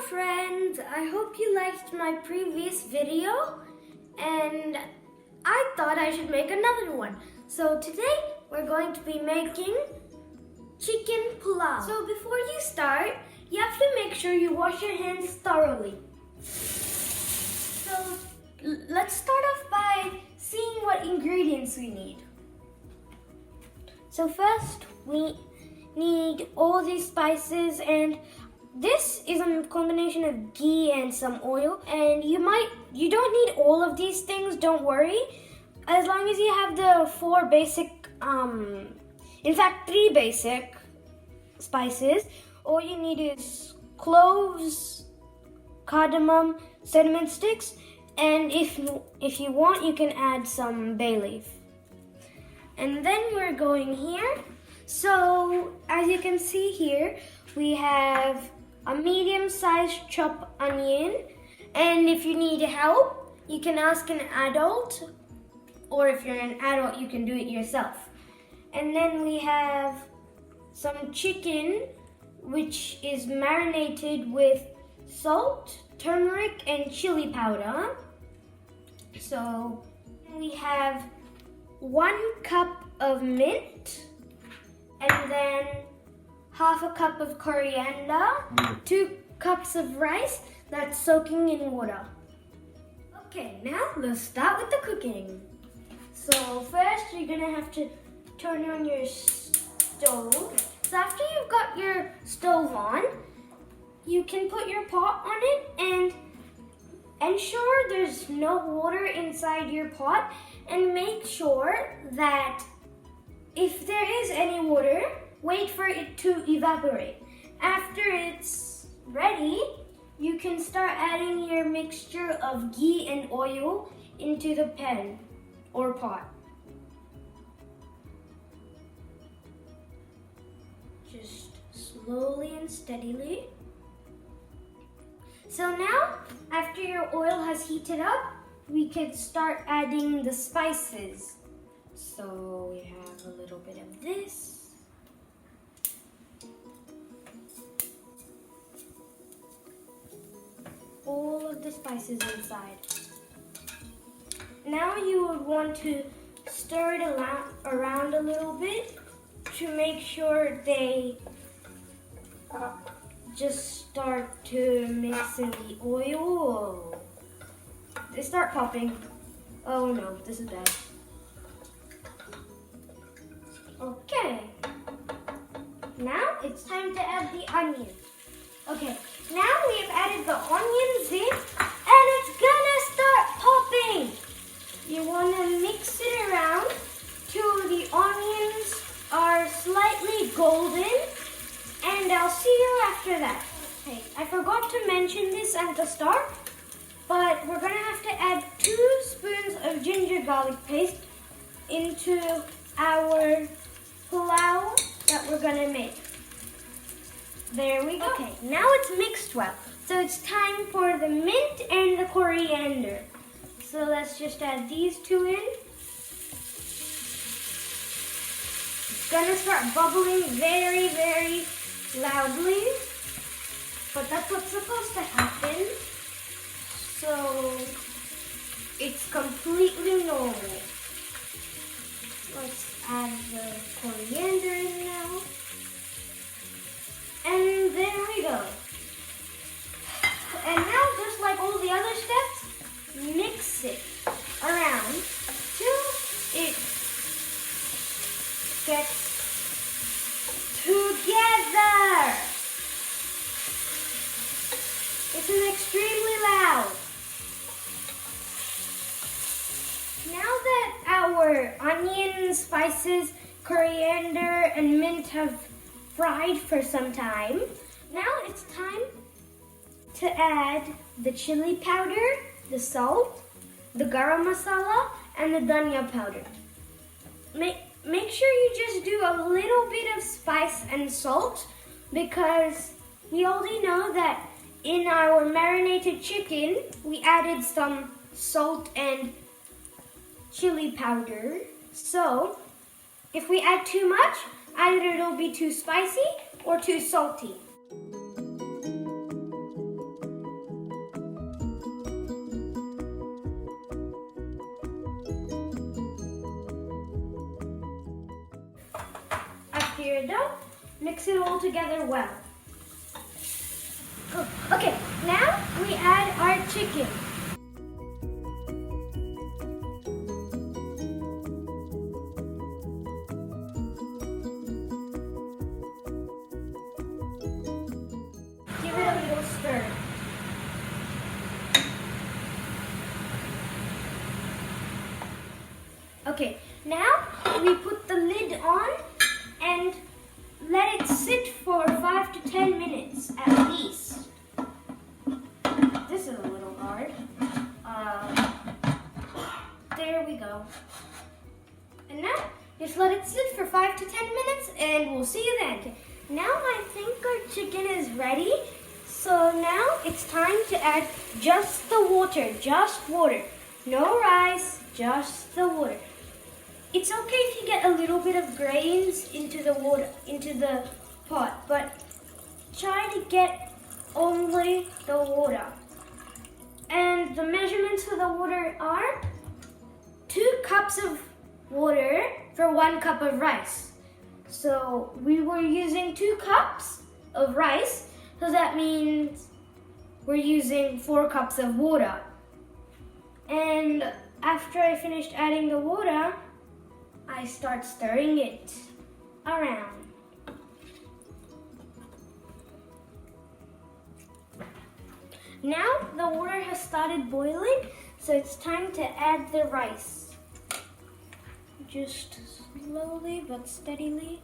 friends, I hope you liked my previous video and I thought I should make another one. So today we're going to be making chicken pulaf. So before you start, you have to make sure you wash your hands thoroughly. So let's start off by seeing what ingredients we need. So first we need all these spices, and this is a combination of ghee and some oil, and you don't need all of these things, don't worry. As long as you have the three basic spices, all you need is cloves, cardamom, cinnamon sticks, and if you want, you can add some bay leaf. And then we're going here. So as you can see here, we have a medium-sized chopped onion, and if you need help, you can ask an adult, or if you're an adult, you can do it yourself. And then we have some chicken, which is marinated with salt, turmeric, and chili powder. So we have 1 cup of mint, and then half a cup of coriander, 2 cups of rice that's soaking in water. Okay, now let's start with the cooking. So first you're gonna have to turn on your stove. So after you've got your stove on, you can put your pot on it and ensure there's no water inside your pot, and make sure that if there is any water, wait for it to evaporate. After it's ready, you can start adding your mixture of ghee and oil into the pan or pot. Just slowly and steadily. So now, after your oil has heated up, we can start adding the spices. So we have a little bit of this. All of the spices inside. Now you would want to stir it around a little bit to make sure they just start to mix in the oil. They start popping. Oh no, this is bad. Okay. Now it's time to add the onions. Okay, now we have added the onions in, and it's gonna start popping. You wanna mix it around till the onions are slightly golden, and I'll see you after that. Okay, I forgot to mention this at the start, but we're gonna have to add 2 spoons of ginger garlic paste into our pulao that we're gonna make. There we go. Okay, now it's mixed well. So it's time for the mint and the coriander. So let's just add these 2 in. It's gonna start bubbling very, very loudly, but that's what's supposed to happen. So it's completely normal. Let's add the coriander in now. And there we go. And now, just like all the other steps, mix it around till it gets together. This is extremely loud. Now that our onions, spices, coriander, and mint have fried for some time, now it's time to add the chili powder, the salt, the garam masala, and the dhania powder. Make sure you just do a little bit of spice and salt, because we already know that in our marinated chicken, we added some salt and chili powder. So if we add too much, either it'll be too spicy or too salty. we're done, mix it all together well. Cool. Okay, now we add our chicken. Give it a little stir. Okay, now we put the lid on and let it sit for 5 to 10 minutes at least. This is a little hard. There we go. And now, just let it sit for 5 to 10 minutes and we'll see you then. Okay. Now I think our chicken is ready. So now it's time to add just the water, No rice, just the water. It's okay if you get a little bit of grains into the water, into the pot, but try to get only the water. And the measurements for the water are 2 cups of water for 1 cup of rice. So we were using 2 cups of rice, so that means we're using 4 cups of water. And after I finished adding the water, I start stirring it around. Now the water has started boiling, so it's time to add the rice. Just slowly but steadily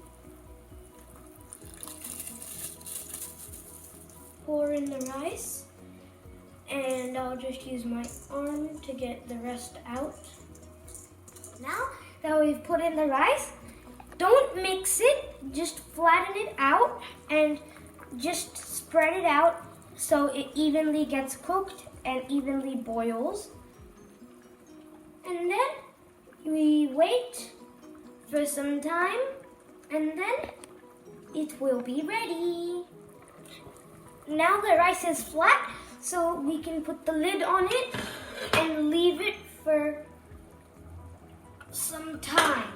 pour in the rice, and I'll just use my arm to get the rest out. Now that we've put in the rice, don't mix it, just flatten it out and just spread it out so it evenly gets cooked and evenly boils. And then we wait for some time and then it will be ready. Now the rice is flat, so we can put the lid on it and leave it for some time.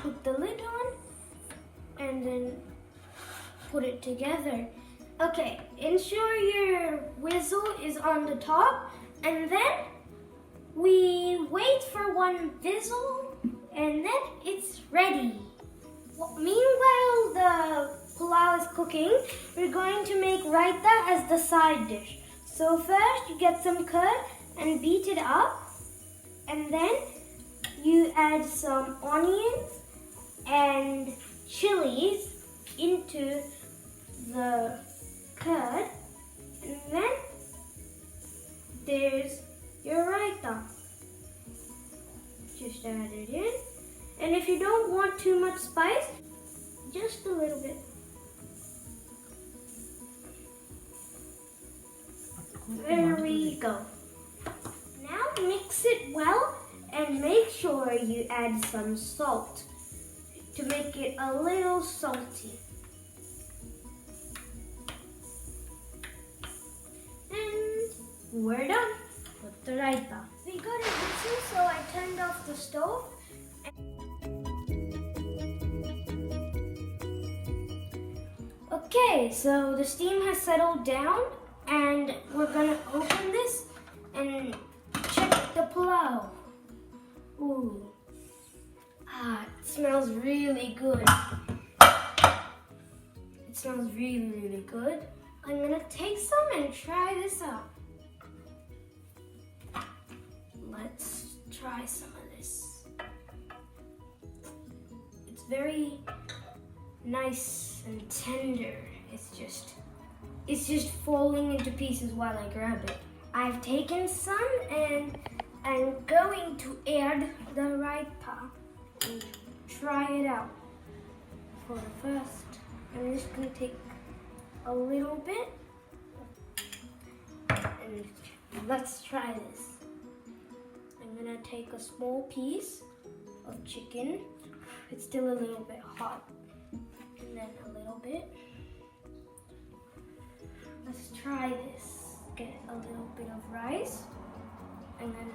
Put the lid on and then put it together. Okay, ensure your whistle is on the top, and then we wait for 1 whistle and then it's ready. Meanwhile the pulao is cooking, we're going to make raita as the side dish. So first you get some curd and beat it up, and then you add some onions and chilies into the curd, and then there's your raita. Just add it in, and if you don't want too much spice, just a little bit. There we go. Now mix it well and make sure you add some salt to make it a little salty. And we're done with the raita. We got it mixing, so I turned off the stove. Okay, so the steam has settled down and we're gonna open this and check the pulao. Ooh. It smells really good. It smells really, really good. I'm gonna take some and try this out. Let's try some of this. It's very nice and tender. It's just falling into pieces while I grab it. I've taken some and I'm going to add the raita and try it out. For the first, I'm just going to take a little bit and let's try this. I'm going to take a small piece of chicken. It's still a little bit hot. And then a little bit. Let's try this. Get a little bit of rice. And then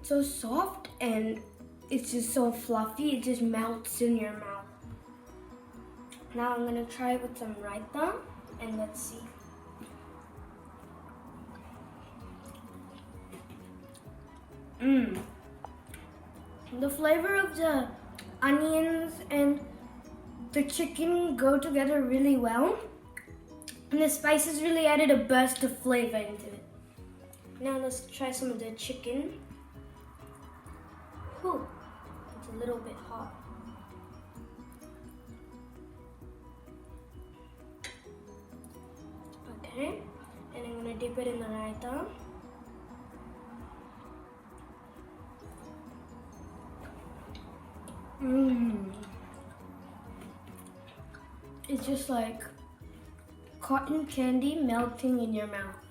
so soft and it's just so fluffy. It just melts in your mouth. Now I'm gonna try it with some raita and let's see. The flavor of the onions and the chicken go together really well. And the spices really added a burst of flavor into it. Now let's try some of the chicken. Whew, it's a little bit hot. Okay, and I'm gonna dip it in the raita. It's just like cotton candy melting in your mouth.